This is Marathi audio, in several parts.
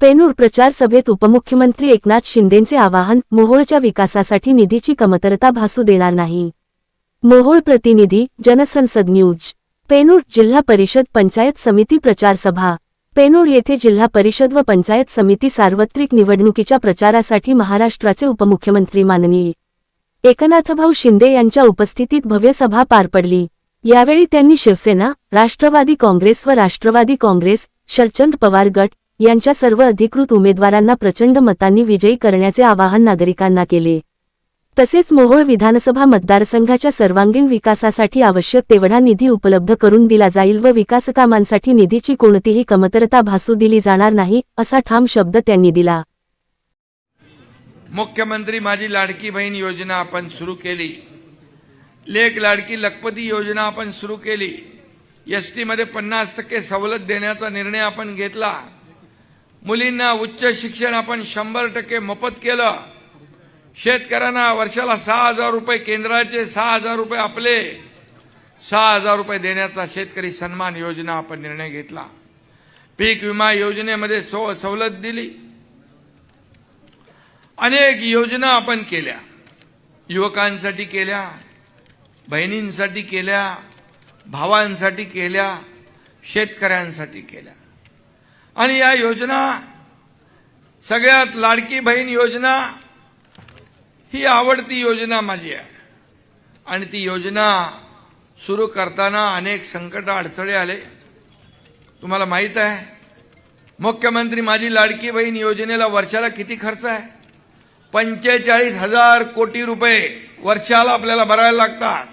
पेनूर प्रचार सभेत उपमुख्यमंत्री एकनाथ शिंदेंचे आवाहन, मोहोळच्या विकासासाठी निधीची कमतरता भासू देणार नाही. मोहोळ प्रतिनिधी, जनसंसद न्यूज. पेनूर जिल्हा परिषद पंचायत समिती प्रचार सभा. पेनूर येथे जिल्हा परिषद व पंचायत समिती सार्वत्रिक निवडणुकीच्या प्रचारासाठी महाराष्ट्राचे उपमुख्यमंत्री माननीय एकनाथभाऊ शिंदे यांच्या उपस्थितीत भव्य सभा पार पडली. यावेळी त्यांनी शिवसेना, राष्ट्रवादी काँग्रेस व राष्ट्रवादी काँग्रेस, शरदचंद्र पवार गट यांच्या सर्व अधिकृत उमेदवारांना प्रचंड मतांनी विजयी करण्याचे आवाहन नागरिकांना केले. तसेच मोहोळ विधानसभा मतदारसंघाच्या सर्वांगीण विकासासाठी आवश्यक तेवढा निधी उपलब्ध करून दिला जाईल व विकासकामांसाठी निधीची कोणतीही कमतरता भासू दिली जाणार नाही, असा ठाम शब्द त्यांनी दिला. मुख्यमंत्री माझी लाडकी बहीण योजना आपण सुरू केली. लेक लाडकी लखपती योजना आपण सुरू केली. एसटी मध्ये 50% सवलत देण्याचा निर्णय आपण घेतला. मुलींना उच्च शिक्षण आपण 100% मोफत केलं. शेतकऱ्यांना वर्षाला 6,000 रुपये केंद्राचे, 6,000 रुपये आपले, 6,000 रुपये देण्याचा शेतकरी सन्मान योजना आपण निर्णय घेतला. पीक विमा योजनेमध्ये सवलत दिली. अनेक योजना आपण केल्या. युवकांसाठी केल्या, बहिणींसाठी केल्या, भावांसाठी केल्या, शेतकऱ्यांसाठी केल्या. आणि या योजना, सगळ्यात लाडकी बहीण योजना ही आवडती योजना माझी आहे. आणि ती योजना सुरू करताना अनेक संकट अडथळे आले. तुम्हाला माहित आहे, मुख्यमंत्री माझी लाडकी बहीण योजनेला वर्षाला किती खर्च आहे? 45,000 कोटी रुपये वर्षाला आपल्याला भरायला लागतात.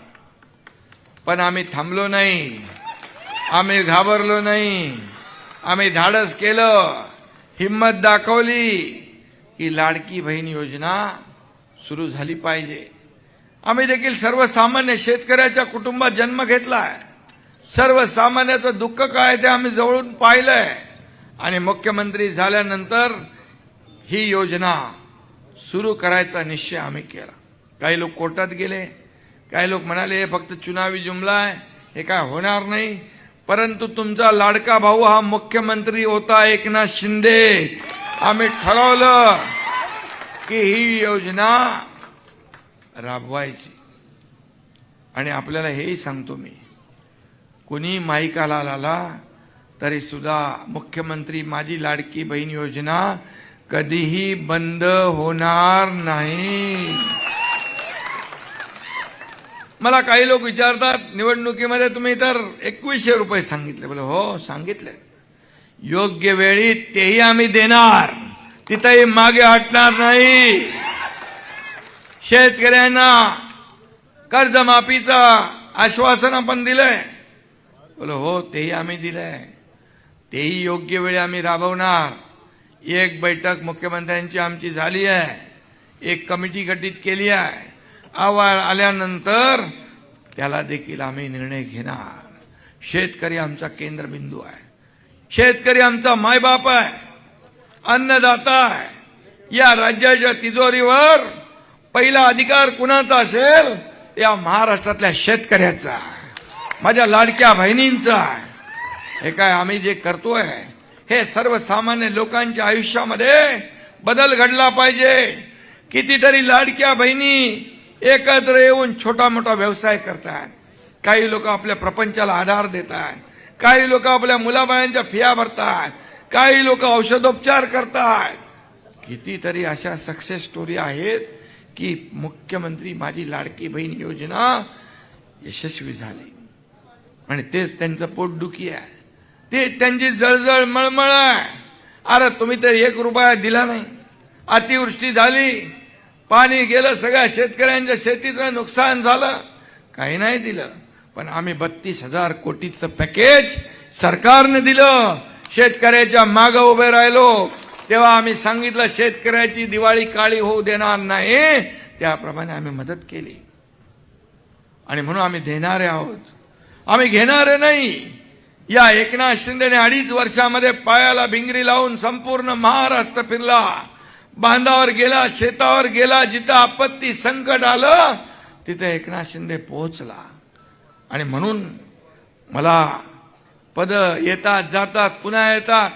पण आम्ही थांबलो नाही, आम्ही घाबरलो नाही. आम्ही धाडस केलं, हिम्मत दाखवली की लाडकी बहीण योजना सुरू झाली पाहिजे. आम्ही देखील सर्वसामान्य शेतकऱ्याच्या कुटुंबात जन्म घेतलाय. सर्वसामान्याचं दुःख काय ते आम्ही जवळून पाहिलंय. आणि मुख्यमंत्री झाल्यानंतर ही योजना सुरू करायचा निश्चय आम्ही केला. काही लोक कोर्टात गेले, काही लोक म्हणाले हे फक्त चुनावी जुमला आहे, हे काय होणार नाही. परंतु तुमचा लाडका भाऊ हा मुख्यमंत्री होता, एकनाथ शिंदे. आम्ही ठरवलं की ही योजना राबवायची. आणि आपल्याला हेही सांगतो मी, कुणी माईकाला आला तरी सुद्धा मुख्यमंत्री माझी लाडकी बहीण योजना कधीही बंद होणार नाही. मला काही लोक विचारतात, निवडणुकीमध्ये तुम्ही तर 2100 रुपये सांगितले. बोले हो सांगितले, योग्य वेळी तेही आम्ही देणार, तिथेही मागे हटणार नाही. शेतकऱ्यांना कर्जमाफीचं आश्वासन आपण दिलंय. बोले हो तेही आम्ही दिलंय, तेही योग्य वेळी आम्ही राबवणार. एक बैठक मुख्यमंत्र्यांची आमची झाली आहे, एक कमिटी गठीत केली आहे. अहवाल आल्यानंतर त्याला देखील आम्ही निर्णय घेणार. शेतकरी आमचा केंद्रबिंदू आहे. शेतकरी आमचा मायबाप आहे, अन्नदाता आहे. या राज्याच्या तिजोरीवर पहिला अधिकार कुणाचा असेल, त्या महाराष्ट्रातल्या शेतकऱ्याचा आहे, माझ्या लाडक्या बहिणींचा आहे. हे काय आम्ही जे करतोय हे सर्वसामान्य लोकांच्या आयुष्यामध्ये बदल घडला पाहिजे. कितीतरी लाडक्या बहिणी एकत्र येऊन छोटा मोठा व्यवसाय करतात. काही लोक आपल्या प्रपंचाला आधार देतात, काही लोक आपल्या मुलाबाळांच्या फिया भरतात, काही लोक औषधोपचार करतात. कितीतरी अशा सक्सेस स्टोरी आहेत की मुख्यमंत्री माझी लाडकी बहीण योजना यशस्वी झाली. आणि तेच त्यांचं पोटदुखी आहे, ते त्यांची जळजळ मळमळ आहे. अरे तुम्ही तर 1 रुपया दिला नाही. अतिवृष्टी झाली, पाणी गेलं, सगळ्या शेतकऱ्यांच्या शेतीचं नुकसान झालं, काही नाही दिलं. पण आम्ही 32,000 कोटीचं पॅकेज सरकारने दिलं. शेतकऱ्याच्या मागे उभे राहिलो तेव्हा आम्ही सांगितलं शेतकऱ्याची दिवाळी काळी होऊ देणार नाही. त्याप्रमाणे आम्ही मदत केली. आणि म्हणून आम्ही देणारे आहोत, आम्ही घेणारे नाही. या एकनाथ शिंदेने 2.5 वर्षामध्ये पायाला भिंगरी लावून संपूर्ण महाराष्ट्र फिरला, बांधावर गेला, शेतावर गेला. जिथं आपत्ती संकट आलं तिथे एकनाथ शिंदे पोहोचला. आणि म्हणून मला पद येतात जातात, पुन्हा येतात.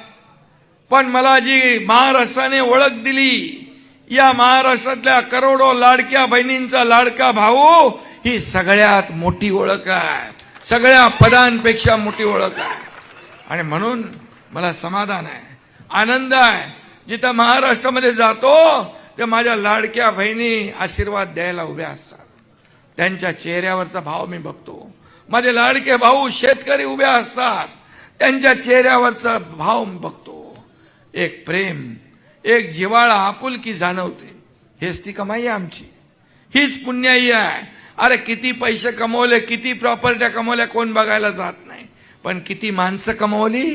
पण मला जी महाराष्ट्राने ओळख दिली, या महाराष्ट्रातल्या करोडो लाडक्या बहिणींचा लाडका भाऊ, ही सगळ्यात मोठी ओळख आहे, सगळ्या पदांपेक्षा मोठी ओळख आहे. आणि म्हणून मला समाधान आहे, आनंद आहे. जिथं महाराष्ट्रामध्ये जातो ते माझ्या लाडक्या बहिणी आशीर्वाद द्यायला उभ्या असतात, त्यांच्या चेहऱ्यावरचा भाव मी बघतो. माझे लाडके भाऊ शेतकरी उभे असतात, त्यांच्या चेहऱ्यावरचा भाव मी बघतो. एक प्रेम, एक जिव्हाळा, आपुलकी जाणवते. हेच ती कमाई आहे आमची, हीच पुण्याई आहे. अरे किती पैसे कमवले, किती प्रॉपर्ट्या कमवल्या कोण बघायला जात नाही, पण किती माणसं कमवली,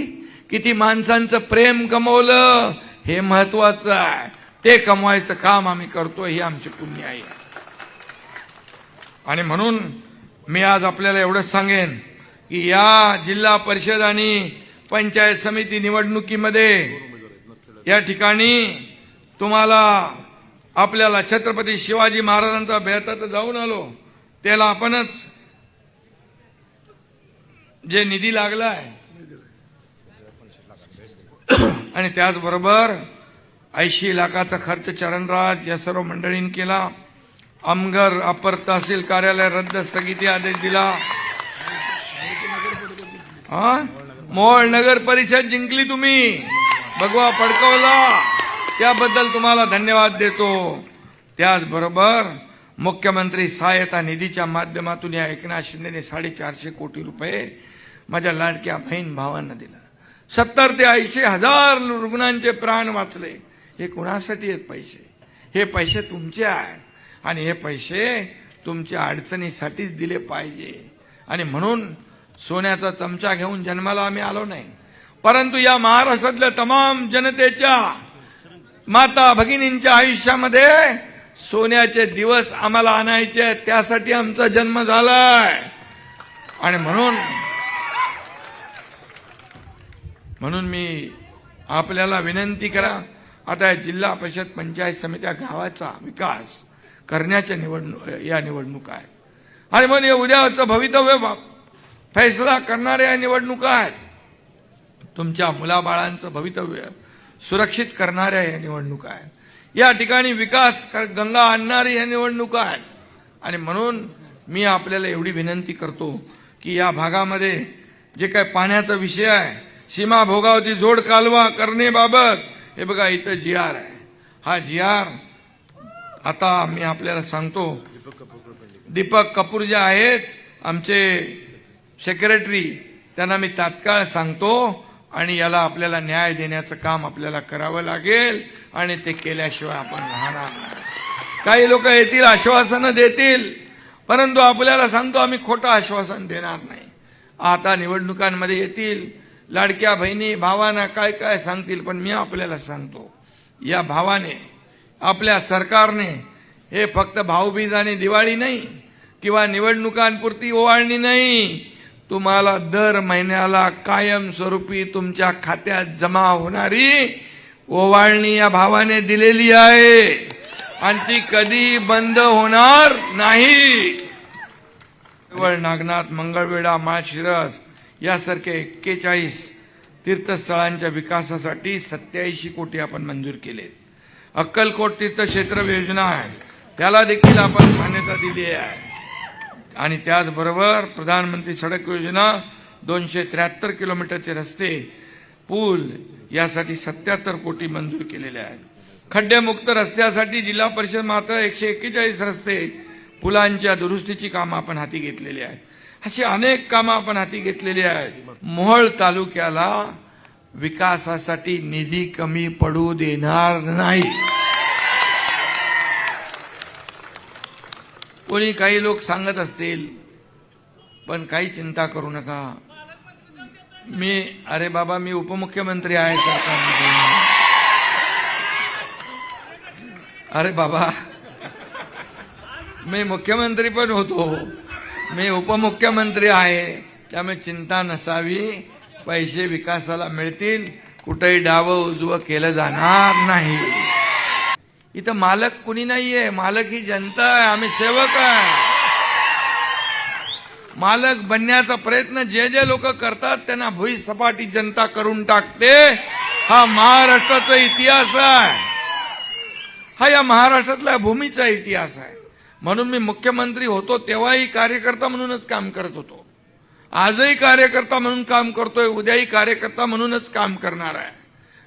किती माणसांचं प्रेम कमवलं, हे महत्वाचं आहे. ते कमवायचं काम आम्ही करतो, ही आमची पुण्याई आहे. आणि म्हणून मी आज आपल्याला एवढंच सांगेन की या जिल्हा परिषद आणि पंचायत समिती निवडणुकीमध्ये या ठिकाणी तुम्हाला आपल्याला छत्रपती शिवाजी महाराजांचा भेटा तर जाऊन आलो, त्याला आपणच जे निधी लागलाय आणि त्याचबरोबर 80 लाखाचा खर्च चरणराज या सर्व मंडळींनी केला. अमगर अपर तहसील कार्यालय रद्द स्थगिती आदेश दिला. मोहोळ नगर परिषद जिंकली तुम्ही, भगवा फडकवला, त्याबद्दल तुम्हाला धन्यवाद देतो. त्याचबरोबर मुख्यमंत्री सहायता निधीच्या माध्यमातून या एकनाथ शिंदेने 450 कोटी रुपये माझ्या लाडक्या बहीण भावांना दिला. 70 ते 80 हजार रुग्णांचे प्राण वाचले. हे कुणासाठी आहेत पैसे? हे पैसे तुमचे आहेत आणि हे पैसे तुमच्या अडचणीसाठीच दिले पाहिजे. आणि म्हणून सोन्याचा चमचा घेऊन जन्माला आम्ही आलो नाही, परंतु या महाराष्ट्रातल्या तमाम जनतेच्या माता भगिनींच्या आयुष्यामध्ये सोन्याचे दिवस आम्हाला आणायचे आहेत, त्यासाठी आमचा जन्म झालाय. आणि म्हणून मी आपल्याला विनंती करा, आता या जिल्हा परिषद पंचायत समित्या गावाचा विकास करण्याच्या या निवडणुका आहेत. आणि म्हणून उद्याचं भवितव्य फैसला करणाऱ्या या निवडणुका आहेत. तुमच्या मुलाबाळांचं भवितव्य सुरक्षित करणाऱ्या या निवडणुका आहेत. या ठिकाणी विकास गंगा आणणारी या निवडणुका आहेत. आणि म्हणून मी आपल्याला एवढी विनंती करतो की या भागामध्ये जे काही पाण्याचा विषय आहे, सीमा भोगावती जोड कालवा करण्याबाबत, हे बघा इथं GR आहे. हा GR आता मी आपल्याला सांगतो, दीपक कपूर जे आहेत आमचे सेक्रेटरी, त्यांना मी तात्काळ सांगतो आणि याला आपल्याला न्याय देण्याचं काम आपल्याला करावं लागेल आणि ते केल्याशिवाय आपण राहणार नाही. काही लोक येतील, आश्वासनं देतील, परंतु आपल्याला सांगतो आम्ही खोटं आश्वासन देणार नाही. आता निवडणुकांमध्ये येतील, लाडक्या बहिणी भावांना काय काय सांगतील, पण मी आपल्याला सांगतो, या भावाने, आपल्या सरकारने हे फक्त भाऊबीज आणि दिवाळी नाही किंवा निवडणुकांपुरती ओवाळणी नाही, तुम्हाला दर महिन्याला कायमस्वरूपी तुमच्या खात्यात जमा होणारी ओवाळणी या भावाने दिलेली आहे आणि ती कधी बंद होणार नाही. केवळ नागनाथ, मंगळवेढा, माळशिरस यासारखे 41 तीर्थस्थळांच्या विकासासाठी 87 कोटी आपण मंजूर केले. अक्कलकोट तीर्थक्षेत्र योजना आहे, त्याला देखील आपण मान्यता दिली आहे. आणि त्याचबरोबर प्रधानमंत्री सडक योजना 273 किलोमीटरचे रस्ते, पूल यासाठी 77 कोटी मंजूर केलेले आहेत. खड्डेमुक्त रस्त्यासाठी जिल्हा परिषद मात्र 141 रस्ते, पुलांच्या दुरुस्तीची कामं आपण हाती घेतलेली आहेत. अशी अनेक कामं आपण हाती घेतलेली आहेत. मोहोळ तालुक्याला विकासासाठी निधी कमी पडू देणार नाही. कोणी काही लोक सांगत असतील, पण काही चिंता करू नका. अरे बाबा, मी उपमुख्यमंत्री आहे सरकारमध्ये. अरे बाबा, मी मुख्यमंत्री पण होतो, मी उपमुख्यमंत्री आहे, त्यामुळे चिंता नसावी. पैसे विकासाला मिळतील, कुठेही डावं उजवं केलं जाणार नाही. इथं मालक कुणी नाहीये, मालक ही जनता आहे, आम्ही सेवक आहे. मालक बनण्याचा प्रयत्न जे जे लोक करतात त्यांना भुईसपाटी जनता करून टाकते. हा महाराष्ट्राचा इतिहास आहे, हा या महाराष्ट्रातल्या भूमीचा इतिहास आहे. म्हणून मी मुख्यमंत्री होतो तेव्हाही कार्यकर्ता म्हणूनच काम करत होतो, आजही कार्यकर्ता म्हणून काम करतोय, उद्याही कार्यकर्ता म्हणूनच काम करणार आहे.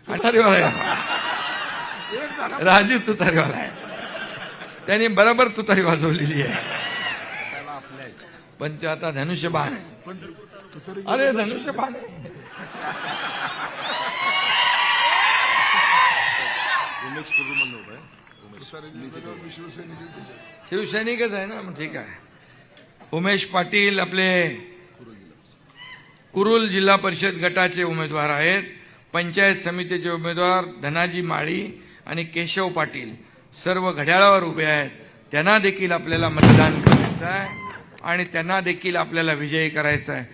तुतारीवाला आहे. राजू तुतारीवाला आहे, त्यांनी बरोबर तुतारी वाजवलेली आहे. पण ते आता धनुष्यबाण आहे. अरे धनुष्यबाण आहे. शिवसैनिकच आहे ना, मग ठीक आहे. उमेश पाटील आपले कुरुल जिल्हा परिषद गटाचे उमेदवार आहेत. पंचायत समितीचे उमेदवार धनाजी माळी आणि केशव पाटील सर्व घड्याळावर उभे आहेत. त्यांना देखील आपल्याला मतदान करायचं आहे आणि त्यांना देखील आपल्याला विजयी करायचं आहे.